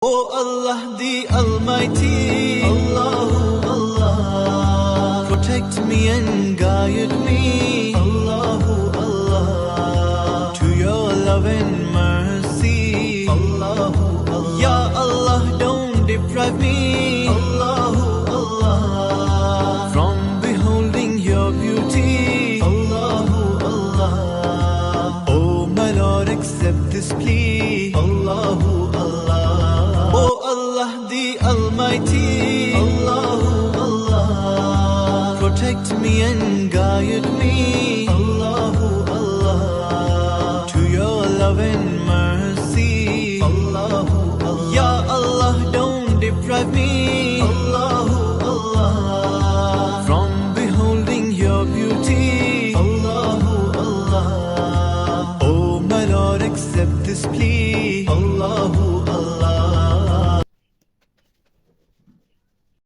O Allah the Almighty, Allahu Allah, protect me and guide me, Allahu Allah, to your love and mercy, Allahu Allah. Ya Allah, don't deprive me, Allahu Allah, from beholding your beauty, Allahu Allah. Oh my Lord, accept this plea, Allahu Allah. O Allah the Almighty, Allahu Allah, protect me and guide me, Allahu Allah, to your love and mercy, Allahu Allah. Ya Allah, don't deprive me,